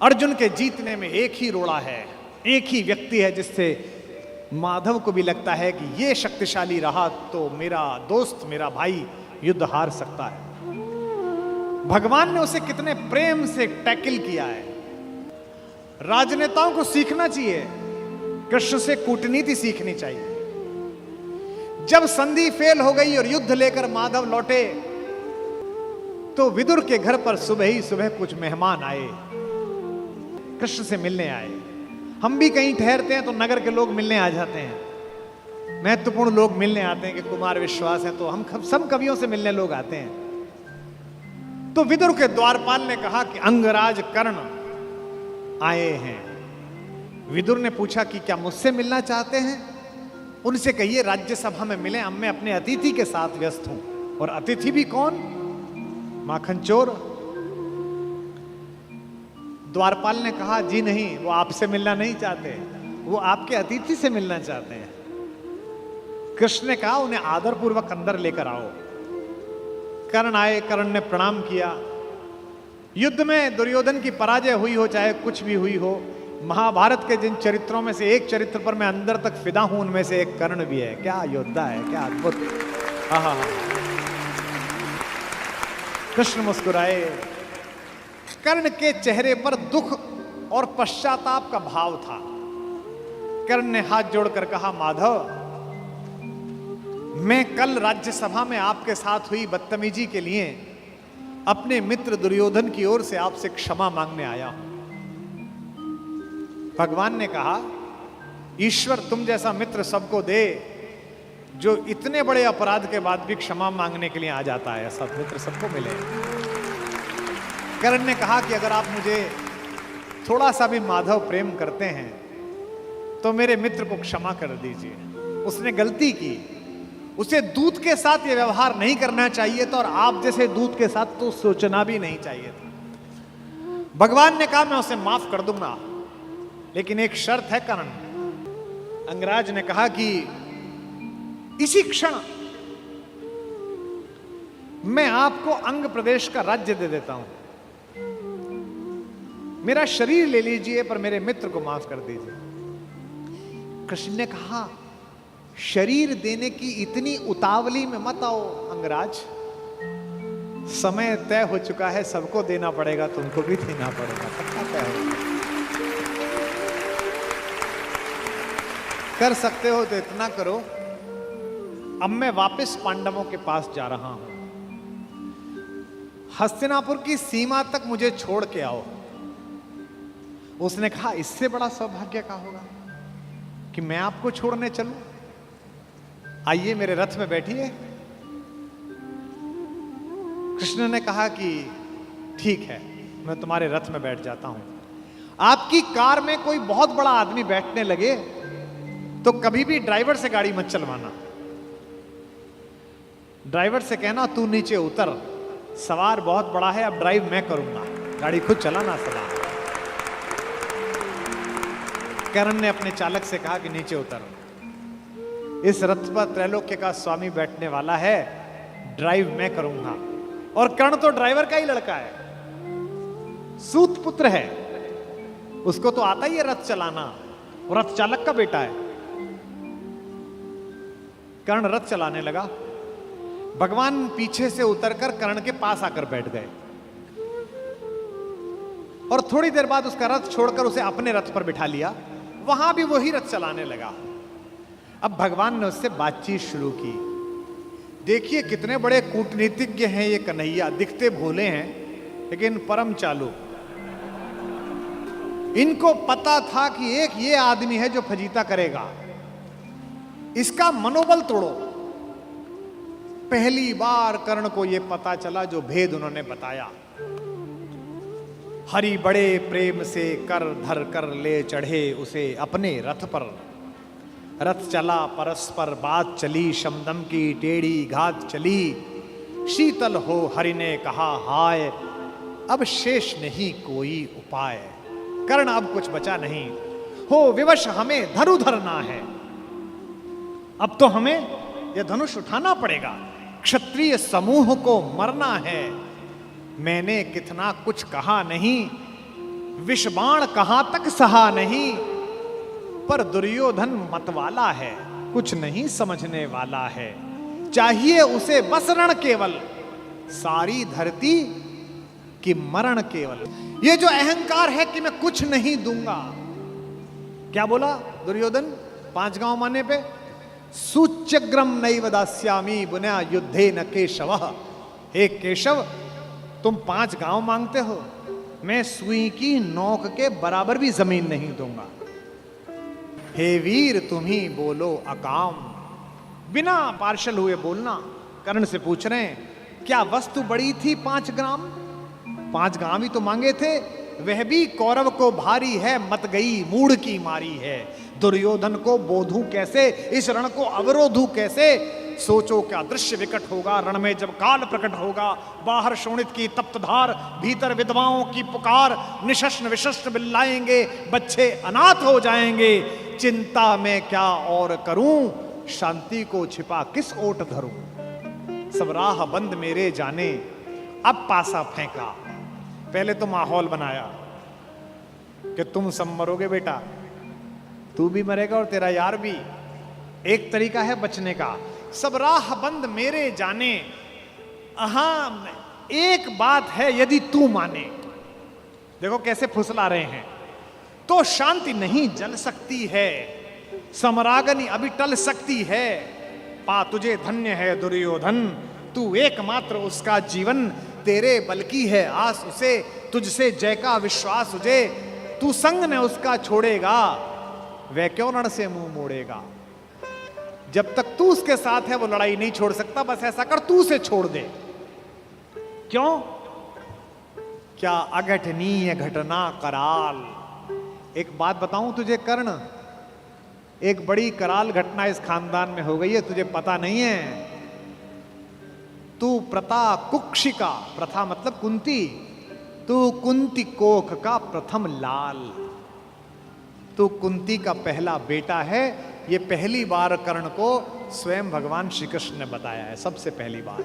अर्जुन के जीतने में एक ही रोड़ा है, एक ही व्यक्ति है जिससे माधव को भी लगता है कि ये शक्तिशाली रहा तो मेरा दोस्त, मेरा भाई युद्ध हार सकता है। भगवान ने उसे कितने प्रेम से टैकल किया है। राजनेताओं को सीखना चाहिए, कृष्ण से कूटनीति सीखनी चाहिए। जब संधि फेल हो गई और युद्ध लेकर माधव लौटे तो विदुर के घर पर सुबह ही सुबह कुछ मेहमान आए, कृष्ण से मिलने आए। हम भी कहीं ठहरते हैं तो नगर के लोग मिलने आ जाते हैं, महत्वपूर्ण लोग मिलने आते हैं कि कुमार विश्वास है तो हम सब कवियों से मिलने लोग आते हैं। तो विदुर के द्वारपाल ने कहा कि अंगराज कर्ण आए हैं। विदुर ने पूछा कि क्या मुझसे मिलना चाहते हैं? उनसे कहिए राज्यसभा में मिले, अब मैं अपने अतिथि के साथ व्यस्त हूं। और अतिथि भी कौन? माखन चोर। द्वारपाल ने कहा जी नहीं, वो आपसे मिलना नहीं चाहते, वो आपके अतिथि से मिलना चाहते हैं। कृष्ण ने कहा उन्हें आदरपूर्वक अंदर लेकर आओ। कर्ण आए, कर्ण ने प्रणाम किया। युद्ध में दुर्योधन की पराजय हुई हो चाहे कुछ भी हुई हो, महाभारत के जिन चरित्रों में से एक चरित्र पर मैं अंदर तक फिदा हूं उनमें से एक कर्ण भी है। क्या योद्धा है, क्या अद्भुत। हाँ। कृष्ण मुस्कुराए। कर्ण के चेहरे पर दुख और पश्चाताप का भाव था। कर्ण ने हाथ जोड़कर कहा माधव, मैं कल राज्यसभा में आपके साथ हुई बदतमीजी के लिए अपने मित्र दुर्योधन की ओर से आपसे क्षमा मांगने आया हूं। भगवान ने कहा ईश्वर तुम जैसा मित्र सबको दे जो इतने बड़े अपराध के बाद भी क्षमा मांगने के लिए आ जाता है, ऐसा मित्र सबको मिले। कर्ण ने कहा कि अगर आप मुझे थोड़ा सा भी माधव प्रेम करते हैं तो मेरे मित्र को क्षमा कर दीजिए। उसने गलती की, उसे दूत के साथ यह व्यवहार नहीं करना चाहिए था और आप जैसे दूत के साथ तो सोचना भी नहीं चाहिए था। भगवान ने कहा मैं उसे माफ कर दूंगा, लेकिन एक शर्त है कर्ण। अंगराज ने कहा कि इसी क्षण मैं आपको अंग प्रदेश का राज्य दे देता हूं, मेरा शरीर ले लीजिए पर मेरे मित्र को माफ कर दीजिए। कृष्ण ने कहा शरीर देने की इतनी उतावली में मत आओ अंगराज, समय तय हो चुका है, सबको देना पड़ेगा, तुमको भी देना पड़ेगा, पक्का तय हो। कर सकते हो तो इतना करो, अब मैं वापस पांडवों के पास जा रहा हूं, हस्तिनापुर की सीमा तक मुझे छोड़ के आओ। उसने कहा इससे बड़ा सौभाग्य का होगा कि मैं आपको छोड़ने चलूं? आइए मेरे रथ में बैठिए। कृष्ण ने कहा कि ठीक है, मैं तुम्हारे रथ में बैठ जाता हूं। आपकी कार में कोई बहुत बड़ा आदमी बैठने लगे तो कभी भी ड्राइवर से गाड़ी मत चलवाना। ड्राइवर से कहना तू नीचे उतर, सवार बहुत बड़ा है, अब ड्राइव मैं करूंगा, गाड़ी खुद चलाना सवार। कर्ण ने अपने चालक से कहा कि नीचे उतर, इस रथ पर त्रैलोक्य का स्वामी बैठने वाला है, ड्राइव मैं करूंगा। और कर्ण तो ड्राइवर का ही लड़का है, सूत पुत्र है, उसको तो आता ही है रथ चलाना, और रथ चालक का बेटा है। कर्ण रथ चलाने लगा। भगवान पीछे से उतरकर कर्ण के पास आकर बैठ गए और थोड़ी देर बाद उसका रथ छोड़कर उसे अपने रथ पर बिठा लिया। वहां भी वही रथ चलाने लगा। अब भगवान ने उससे बातचीत शुरू की। देखिए कितने बड़े कूटनीतिज्ञ हैं ये कन्हैया, दिखते भोले हैं लेकिन परम चालू। इनको पता था कि एक ये आदमी है जो फजीता करेगा, इसका मनोबल तोड़ो। पहली बार कर्ण को यह पता चला जो भेद उन्होंने बताया। हरि बड़े प्रेम से कर धर कर ले चढ़े उसे अपने रथ पर। रथ चला परस्पर बात चली, शमदम की टेढ़ी घात चली। शीतल हो हरि ने कहा हाय, अब शेष नहीं कोई उपाय। कर्ण अब कुछ बचा नहीं, हो विवश हमें धनु धरना है। अब तो हमें यह धनुष उठाना पड़ेगा, क्षत्रिय समूह को मरना है। मैंने कितना कुछ कहा नहीं, विषबाण कहां तक सहा नहीं, पर दुर्योधन मतवाला है, कुछ नहीं समझने वाला है। चाहिए उसे बस रण केवल, सारी धरती की मरण केवल। ये जो अहंकार है कि मैं कुछ नहीं दूंगा, क्या बोला दुर्योधन 5 गांव माने पे? सूच्यग्रम नैव दास्यामि बुना युद्धे न केशव। हे केशव, तुम 5 गांव मांगते हो, मैं सुई की नोक के बराबर भी जमीन नहीं दूंगा। हे वीर तुम ही बोलो अकाम। बिना पार्शल हुए बोलना। कर्ण से पूछ रहे हैं, क्या वस्तु बड़ी थी 5 ग्राम? 5 गांव ही तो मांगे थे। वह भी कौरव को भारी है, मत गई मूढ़ की मारी है। दुर्योधन को बोधूं कैसे, इस रण को अवरोधूं कैसे? सोचो क्या दृश्य विकट होगा, रण में जब काल प्रकट होगा। बाहर शोणित की तप्त धार, भीतर विधवाओं की पुकार। निशस्त्र विशस्त्र बिल्लाएंगे, बच्चे अनाथ हो जाएंगे। चिंता में क्या और करूं, शांति को छिपा किस ओट धरूं। सब राह बंद मेरे जाने, अब पासा फेंका। पहले तो माहौल बनाया कि तुम सब मरोगे बेटा, तू भी मरेगा और तेरा यार भी। एक तरीका है बचने का, सब राह बंद मेरे जाने। हां एक बात है, यदि तू माने, देखो कैसे फुसला रहे हैं, तो शांति नहीं जल सकती है, समरागनी अभी टल सकती है। पा तुझे धन्य है दुर्योधन, तू एकमात्र उसका जीवन, तेरे बल की है आस उसे, तुझसे जय का विश्वास तुझे। तू संग ने उसका छोड़ेगा, वह क्यों रण से मुंह मोड़ेगा। जब तक तू उसके साथ है वो लड़ाई नहीं छोड़ सकता। बस ऐसा कर, तू उसे छोड़ दे। क्यों? क्या अघटनीय घटना कराल। एक बात बताऊं तुझे कर्ण, एक बड़ी कराल घटना इस खानदान में हो गई है, तुझे पता नहीं है। तू प्रता कुक्षिका, प्रथा मतलब कुंती, तू कुंती कोख का प्रथम लाल। तू कुंती का पहला बेटा है। ये पहली बार कर्ण को स्वयं भगवान श्री कृष्ण ने बताया है, सबसे पहली बार।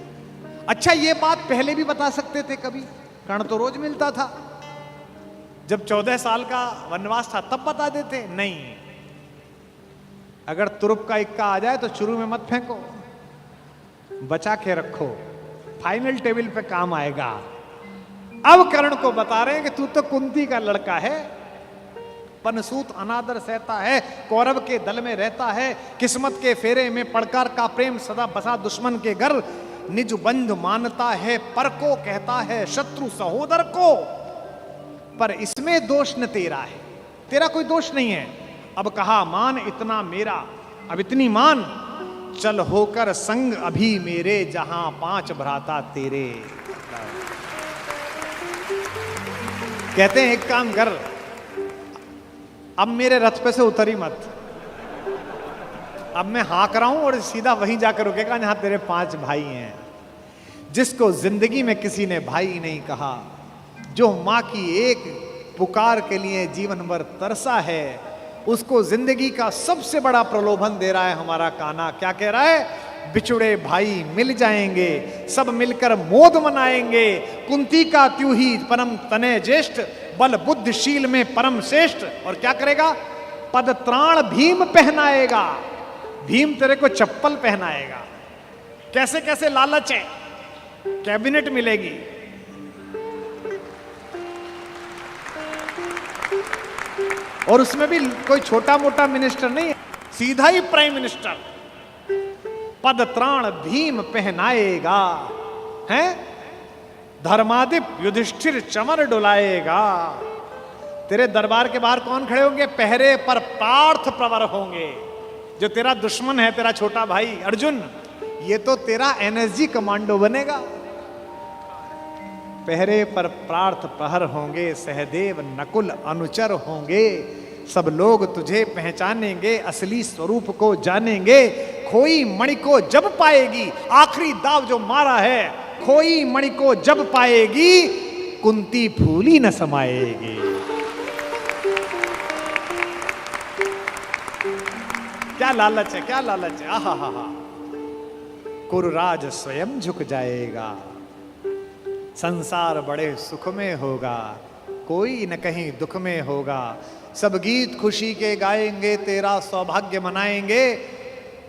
अच्छा ये बात पहले भी बता सकते थे कभी, कर्ण तो रोज मिलता था। जब 14 साल का वनवास था तब बता देते, नहीं। अगर तुरुप का इक्का आ जाए तो शुरू में मत फेंको, बचा के रखो, फाइनल टेबल पे काम आएगा। अब कर्ण को बता रहे हैं कि तू तो कुंती का लड़का है, पनसूत अनादर सहता है, कौरव के दल में रहता है, किस्मत के फेरे में पड़कर का प्रेम सदा बसा दुश्मन के घर, निज बंधु मानता है, पर को कहता है शत्रु सहोदर को। पर इसमें दोष न तेरा है, तेरा कोई दोष नहीं है। अब कहा मान इतना मेरा, अब इतनी मान, चल होकर संग अभी मेरे, जहां 5 भ्राता तेरे। कहते हैं एक काम कर, अब मेरे रथ पे से उतरी मत, अब मैं हाँक रहा हूं और सीधा वहीं जाकर रुकेगा जहां तेरे 5 भाई हैं। जिसको जिंदगी में किसी ने भाई नहीं कहा, जो मां की एक पुकार के लिए जीवन भर तरसा है, उसको जिंदगी का सबसे बड़ा प्रलोभन दे रहा है हमारा कान्हा। क्या कह रहा है? बिछुड़े भाई मिल जाएंगे, सब मिलकर मोद मनाएंगे। कुंती का त्यों ही परम तने ज्येष्ठ, बल बुद्धिशील में परम श्रेष्ठ। और क्या करेगा? पद त्राण भीम पहनाएगा, भीम तेरे को चप्पल पहनाएगा। कैसे कैसे लालच है, कैबिनेट मिलेगी, और उसमें भी कोई छोटा मोटा मिनिस्टर नहीं, सीधा ही प्राइम मिनिस्टर। पद त्राण भीम पहनाएगा, हैं? धर्मादिप युधिष्ठिर चमर डुलाएगा। तेरे दरबार के बाहर कौन खड़े होंगे? पहरे पर पार्थ प्रवर होंगे। जो तेरा दुश्मन है, तेरा छोटा भाई अर्जुन, ये तो तेरा एनएसजी कमांडो बनेगा। पहरे पर पार्थ प्रहर होंगे, सहदेव नकुल अनुचर होंगे। सब लोग तुझे पहचानेंगे, असली स्वरूप को जानेंगे। खोई मणि को जब पाएगी, आखिरी दाव जो मारा है, खोई मणि को जब पाएगी, कुंती फूली न समाएगी। क्या लालच है, क्या लालच है। आहा हा हा। कुरुराज स्वयं झुक जाएगा, संसार बड़े सुख में होगा। कोई न कहीं दुख में होगा। सब गीत खुशी के गाएंगे, तेरा सौभाग्य मनाएंगे।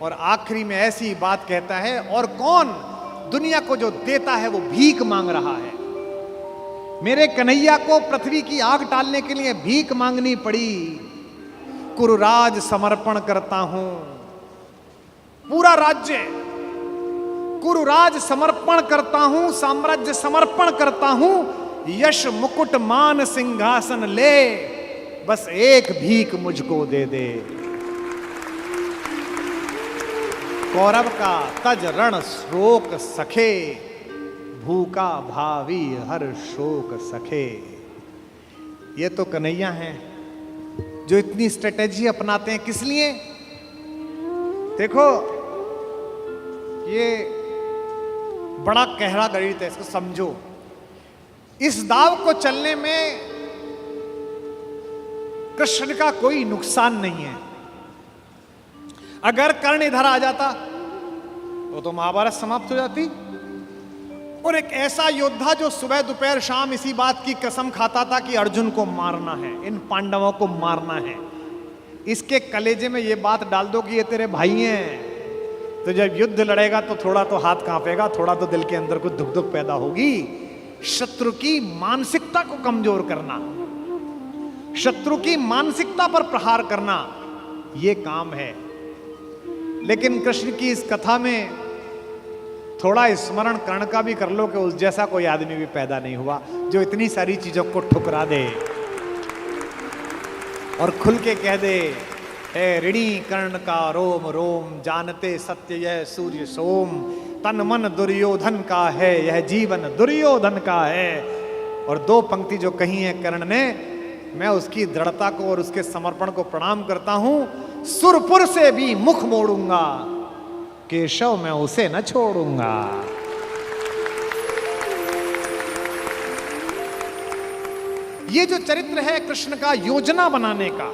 और आखिरी में ऐसी बात कहता है, और कौन दुनिया को जो देता है वो भीख मांग रहा है। मेरे कन्हैया को पृथ्वी की आग टालने के लिए भीख मांगनी पड़ी। कुरुराज समर्पण करता हूं, पूरा राज्य कुरुराज समर्पण करता हूं, साम्राज्य समर्पण करता हूं। यश मुकुट मान सिंहासन ले, बस एक भीख मुझको दे दे। कौरव का तज रण शोक सखे, भूखा भावी हर शोक सखे। ये तो कन्हैया हैं जो इतनी स्ट्रेटेजी अपनाते हैं। किस लिए? देखो, ये बड़ा गहरा गणित है, इसको समझो। इस दाव को चलने में कृष्ण का कोई नुकसान नहीं है। अगर कर्ण इधर आ जाता तो महाभारत समाप्त हो जाती। और एक ऐसा योद्धा जो सुबह दोपहर शाम इसी बात की कसम खाता था कि अर्जुन को मारना है, इन पांडवों को मारना है, इसके कलेजे में ये बात डाल दो कि ये तेरे भाई हैं, तो जब युद्ध लड़ेगा तो थोड़ा तो हाथ कांपेगा, थोड़ा तो दिल के अंदर कुछ दुख दुख पैदा होगी। शत्रु की मानसिकता को कमजोर करना, शत्रु की मानसिकता पर प्रहार करना, यह काम है। लेकिन कृष्ण की इस कथा में थोड़ा स्मरण कर्ण का भी कर लो कि उस जैसा कोई आदमी भी पैदा नहीं हुआ जो इतनी सारी चीजों को ठुकरा दे और खुल के कह दे, ए ऋणी कर्ण का रोम रोम, जानते सत्य यह सूर्य सोम। तन मन दुर्योधन का है, यह जीवन दुर्योधन का है। और दो पंक्ति जो कही है कर्ण ने, मैं उसकी दृढ़ता को और उसके समर्पण को प्रणाम करता हूं। सुरपुर से भी मुख मोड़ूंगा, केशव मैं उसे न छोड़ूंगा। ये जो चरित्र है कृष्ण का योजना बनाने का,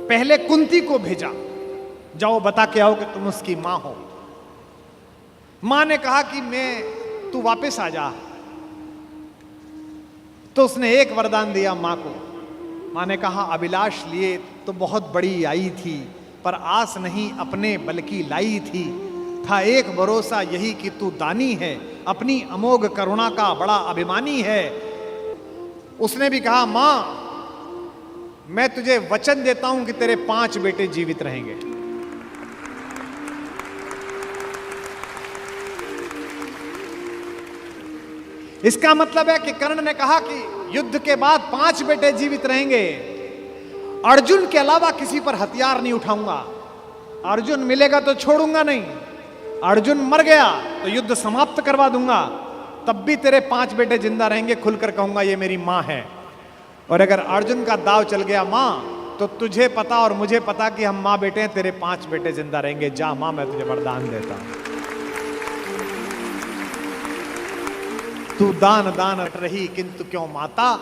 पहले कुंती को भेजा, जाओ बता के आओ कि तुम उसकी मां हो। मां ने कहा कि तू वापस आ जा, तो उसने एक वरदान दिया मां को। मां ने कहा, अभिलाष लिए तो बहुत बड़ी आई थी, पर आस नहीं अपने बल्कि लाई थी। था एक भरोसा यही कि तू दानी है, अपनी अमोघ करुणा का बड़ा अभिमानी है। उसने भी कहा, मां मैं तुझे वचन देता हूं कि तेरे 5 बेटे जीवित रहेंगे। इसका मतलब है कि कर्ण ने कहा कि युद्ध के बाद 5 बेटे जीवित रहेंगे। अर्जुन के अलावा किसी पर हथियार नहीं उठाऊंगा। अर्जुन मिलेगा तो छोड़ूंगा नहीं, अर्जुन मर गया तो युद्ध समाप्त करवा दूंगा, तब भी तेरे 5 बेटे जिंदा रहेंगे। खुलकर कहूंगा ये मेरी मां है। और अगर अर्जुन का दाव चल गया मां, तो तुझे पता और मुझे पता कि हम मां बेटे हैं, तेरे 5 बेटे जिंदा रहेंगे। जा मां, मैं तुझे वरदान देता हूं। तू दान दान रही किंतु क्यों माता,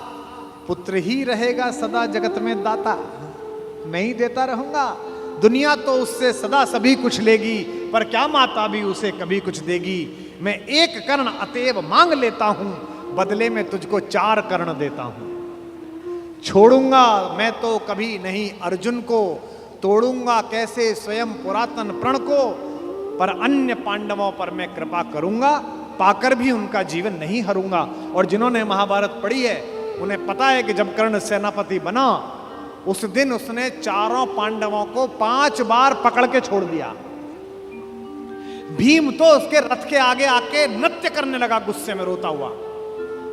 पुत्र ही रहेगा सदा जगत में दाता। मैं ही देता रहूंगा। दुनिया तो उससे सदा सभी कुछ लेगी, पर क्या माता भी उसे कभी कुछ देगी। मैं एक कर्ण अतएव मांग लेता हूं, बदले में तुझको 4 कर्ण देता हूं। छोड़ूंगा मैं तो कभी नहीं अर्जुन को, तोड़ूंगा कैसे स्वयं पुरातन प्रण को। पर अन्य पांडवों पर मैं कृपा करूंगा, पाकर भी उनका जीवन नहीं हरूंगा। और जिन्होंने महाभारत पढ़ी है उन्हें पता है कि जब कर्ण सेनापति बना, उस दिन उसने 4 पांडवों को 5 बार पकड़ के छोड़ दिया। भीम तो उसके रथ के आगे आके नृत्य करने लगा, गुस्से में रोता हुआ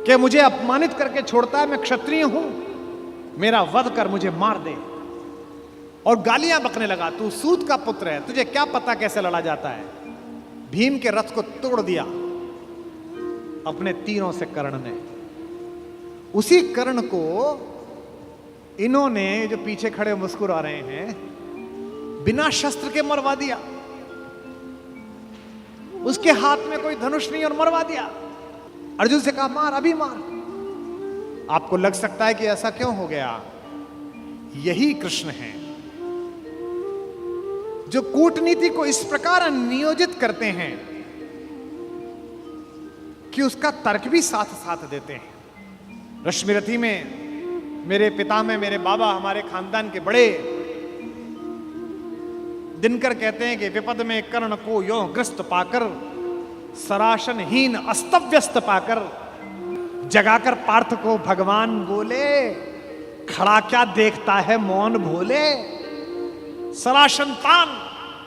कि मुझे अपमानित करके छोड़ता है, मैं क्षत्रिय हूं, मेरा वध कर, मुझे मार दे। और गालियां बकने लगा, तू सूत का पुत्र है, तुझे क्या पता कैसे लड़ा जाता है। भीम के रथ को तोड़ दिया अपने तीरों से कर्ण ने। उसी कर्ण को इन्होंने, जो पीछे खड़े मुस्कुरा रहे हैं, बिना शस्त्र के मरवा दिया। उसके हाथ में कोई धनुष नहीं और मरवा दिया। अर्जुन से कहा, मार, अभी मार। आपको लग सकता है कि ऐसा क्यों हो गया। यही कृष्ण है जो कूटनीति को इस प्रकार नियोजित करते हैं कि उसका तर्क भी साथ साथ देते हैं। रश्मिरथी में मेरे पिता में मेरे बाबा हमारे खानदान के बड़े दिनकर कहते हैं कि विपद में कर्ण को यो ग्रस्त पाकर, सराशनहीन अस्तव्यस्त पाकर, जगाकर पार्थ को भगवान बोले, खड़ा क्या देखता है मौन भोले। सराशन तान,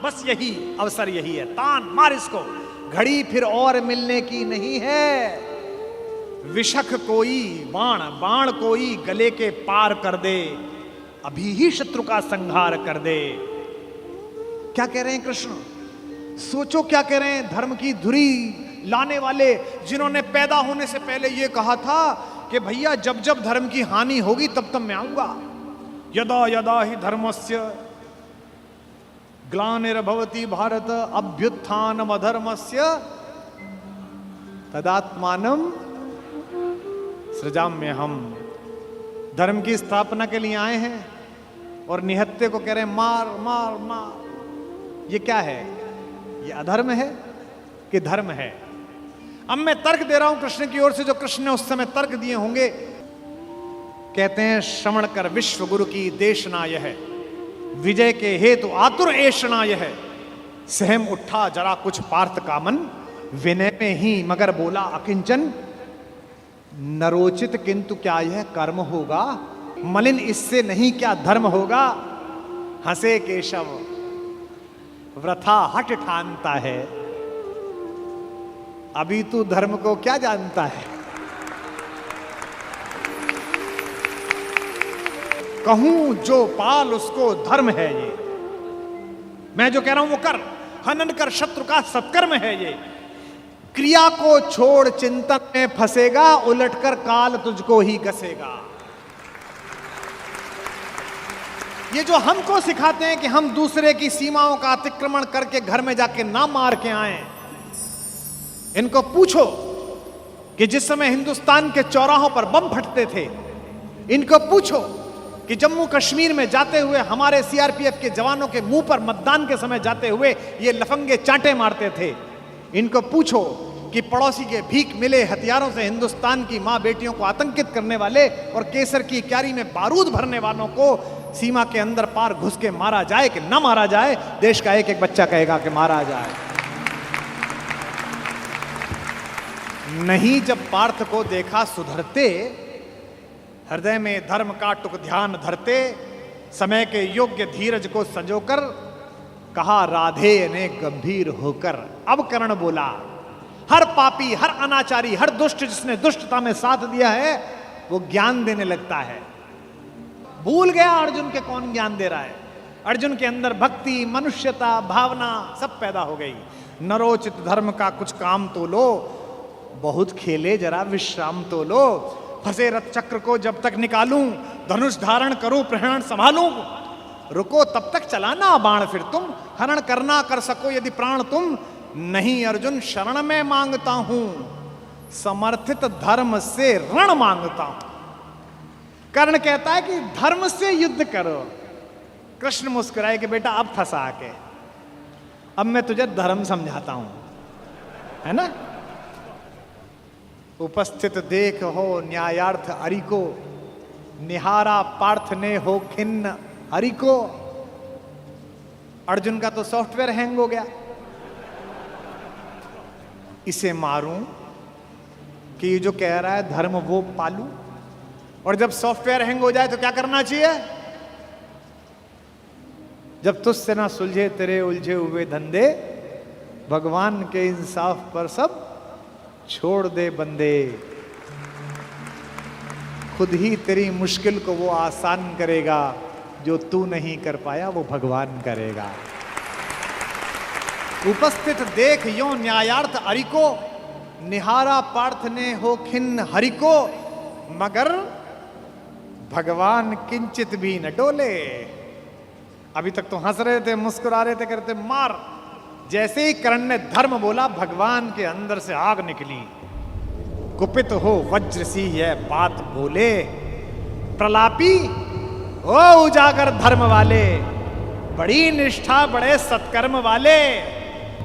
बस यही अवसर यही है, तान मार इसको, घड़ी फिर और मिलने की नहीं है। विषख कोई बाण, बाण कोई गले के पार कर दे, अभी ही शत्रु का संहार कर दे। क्या कह रहे हैं कृष्ण? सोचो क्या कह रहे हैं। धर्म की धुरी लाने वाले, जिन्होंने पैदा होने से पहले यह कहा था कि भैया जब जब धर्म की हानि होगी तब तब मैं आऊंगा। यदा यदा ही धर्मस्य ग्लानिर्भवति भारत अभ्युत्थानम अधर्मस्य तदात्मानम सृजाम्य। हम धर्म की स्थापना के लिए आए हैं और निहत्ते को कह रहे हैं मार मार मार। ये क्या है? ये अधर्म है कि धर्म है? अब मैं तर्क दे रहा हूं कृष्ण की ओर से, जो कृष्ण ने उस समय तर्क दिए होंगे। कहते हैं श्रवण कर विश्व गुरु की देशना यह, विजय के हेतु आतुर ऐशना यह। सहम उठा जरा कुछ पार्थ का मन, विनय में ही मगर बोला अकिंचन। नरोचित किंतु क्या यह कर्म होगा, मलिन इससे नहीं क्या धर्म होगा। हंसे केशव वृथा हट ठानता है, अभी तू धर्म को क्या जानता है। कहूं जो पाल उसको धर्म है ये, मैं जो कह रहा हूं वो कर। हनन कर शत्रु का सत्कर्म है ये। क्रिया को छोड़ चिंतन में फंसेगा, उलटकर काल तुझको ही घसेगा। ये जो हमको सिखाते हैं कि हम दूसरे की सीमाओं का अतिक्रमण करके घर में जाके ना मार के आए, इनको पूछो कि जिस समय हिंदुस्तान के चौराहों पर बम फटते थे, इनको पूछो कि जम्मू कश्मीर में जाते हुए हमारे सीआरपीएफ के जवानों के मुंह पर मतदान के समय जाते हुए ये लफंगे चांटे मारते थे। इनको पूछो कि पड़ोसी के भीख मिले हथियारों से हिंदुस्तान की मां बेटियों को आतंकित करने वाले और केसर की क्यारी में बारूद भरने वालों को सीमा के अंदर पार घुस के मारा जाए कि ना मारा जाए। देश का एक एक बच्चा कहेगा कि मारा जाए। नहीं जब पार्थ को देखा सुधरते, हृदय में धर्म का टुक ध्यान धरते, समय के योग्य धीरज को संजोकर कहा राधे ने गंभीर होकर। अब कर्ण बोला, हर पापी, हर अनाचारी, हर दुष्ट जिसने दुष्टता में साथ दिया है वो ज्ञान देने लगता है। भूल गया अर्जुन के कौन ज्ञान दे रहा है। अर्जुन के अंदर भक्ति, मनुष्यता, भावना सब पैदा हो गई। नरोचित धर्म का कुछ काम तो लो, बहुत खेले जरा विश्राम तो लो। फंसे रथ चक्र को जब तक निकालूं, धनुष धारण करूं, प्रहरण संभालूं। रुको तब तक चलाना बाण फिर तुम, हरण करना कर सको यदि प्राण तुम। नहीं अर्जुन शरण में मांगता हूं, समर्थित धर्म से रण मांगता हूं। कर्ण कहता है कि धर्म से युद्ध करो। कृष्ण मुस्कुराए कि बेटा अब फंसा के, अब मैं तुझे धर्म समझाता हूं, है ना। उपस्थित देख हो न्यायार्थ हरि को, निहारा पार्थ ने हो खिन्न हरि को। अर्जुन का तो सॉफ्टवेयर हैंग हो गया। इसे मारूं कि ये जो कह रहा है धर्म वो पालू। और जब सॉफ्टवेयर हैंग हो जाए तो क्या करना चाहिए? जब तुझसे ना सुलझे तेरे उलझे हुए धंधे, भगवान के इंसाफ पर सब छोड़ दे बंदे। खुद ही तेरी मुश्किल को वो आसान करेगा, जो तू नहीं कर पाया वो भगवान करेगा। उपस्थित देख यो न्यायार्थ हरि को, निहारा पार्थ ने हो खिन्न हरि को। मगर भगवान किंचित भी न डोले। अभी तक तो हंस रहे थे, मुस्कुरा रहे थे, करते मार। जैसे ही कर्ण ने धर्म बोला, भगवान के अंदर से आग निकली। कुपित हो वज्र सी यह बात बोले, प्रलापी ओ उजागर धर्म वाले, बड़ी निष्ठा बड़े सत्कर्म वाले।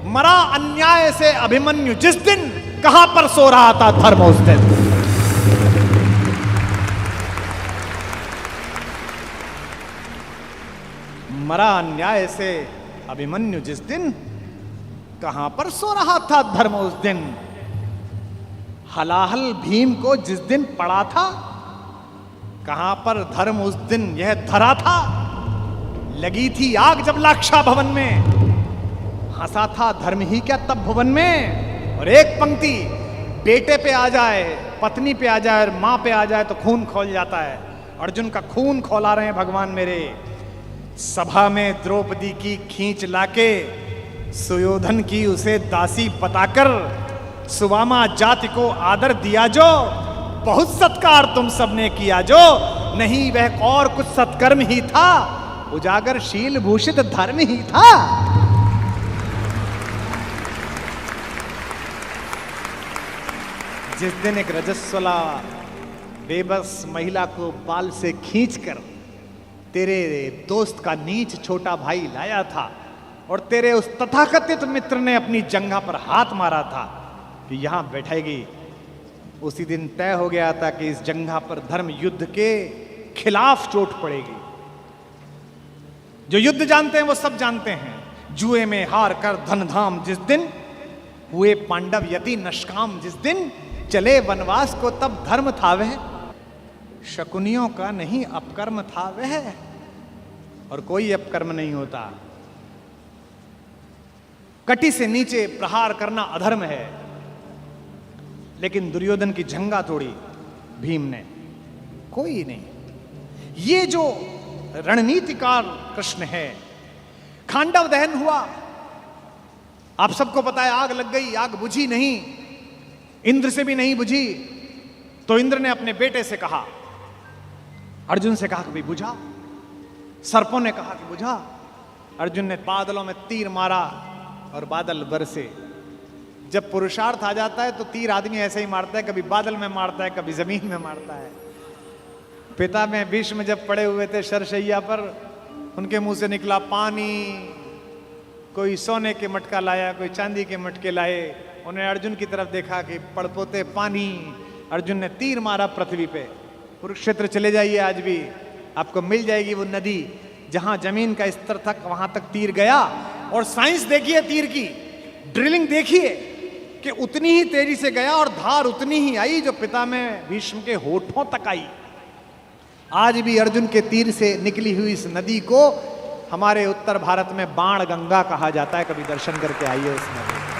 मरा अन्याय से अभिमन्यु जिस दिन, कहां पर सो रहा था धर्म उस दिन। मरा अन्याय से अभिमन्यु जिस दिन, कहां पर सो रहा था धर्म उस दिन। हलाहल भीम को जिस दिन पड़ा था, कहां पर धर्म उस दिन यह धरा था। लगी थी आग जब लाक्षा भवन में, हंसा था धर्म ही क्या तब भुवन में। और एक पंक्ति, बेटे पे आ जाए, पत्नी पे आ जाए और मां पे आ जाए तो खून खोल जाता है। अर्जुन का खून खौला रहे हैं भगवान मेरे। सभा में द्रौपदी की खींच लाके, सुयोधन की उसे दासी बताकर, सुवामा जाति को आदर दिया जो, बहुत सत्कार तुम सबने किया जो। नहीं वह और कुछ सत्कर्म ही था, उजागर शील भूषित धर्म ही था। जिस दिन एक रजस्वला बेबस महिला को बाल से खींचकर तेरे दोस्त का नीच छोटा भाई लाया था, और तेरे उस तथाकथित मित्र ने अपनी जंघा पर हाथ मारा था कि यहां बैठेगी, उसी दिन तय हो गया था कि इस जंघा पर धर्म युद्ध के खिलाफ चोट पड़ेगी। जो युद्ध जानते हैं वो सब जानते हैं, जुए में हार कर धन धाम जिस दिन, हुए पांडव यति नष्काम जिस दिन, चले वनवास को तब धर्म था वह, शकुनियों का नहीं अपकर्म था वह। और कोई अपकर्म नहीं होता। कटी से नीचे प्रहार करना अधर्म है, लेकिन दुर्योधन की जंघा तोड़ी भीम ने, कोई नहीं। ये जो रणनीतिकार कृष्ण है। खांडव दहन हुआ, आप सबको पता है, आग लग गई, आग बुझी नहीं, इंद्र से भी नहीं बुझी। तो इंद्र ने अपने बेटे से कहा, अर्जुन से कहा कि भाई बुझा। सर्पों ने कहा कि बुझा। अर्जुन ने बादलों में तीर मारा और बादल बरसे। जब पुरुषार्थ आ जाता है तो तीर आदमी ऐसे ही मारता है, कभी बादल में मारता है, कभी जमीन में मारता है। पिता में भीष्म जब पड़े हुए थे शरशैया पर, उनके मुंह से निकला पानी। कोई सोने के मटका लाया, कोई चांदी के मटके लाए। उन्हें अर्जुन की तरफ देखा कि पड़पोते पानी। अर्जुन ने तीर मारा पृथ्वी पे। कुरुक्षेत्र चले जाइए, आज भी आपको मिल जाएगी वो नदी जहां जमीन का स्तर तक, वहां तक तीर गया। और साइंस देखिए तीर की, ड्रिलिंग देखिए कि उतनी ही तेजी से गया और धार उतनी ही आई जो पिता में भीष्म के होठों तक आई। आज भी अर्जुन के तीर से निकली हुई इस नदी को हमारे उत्तर भारत में बाण गंगा कहा जाता है। कभी दर्शन करके आइए उस नदी।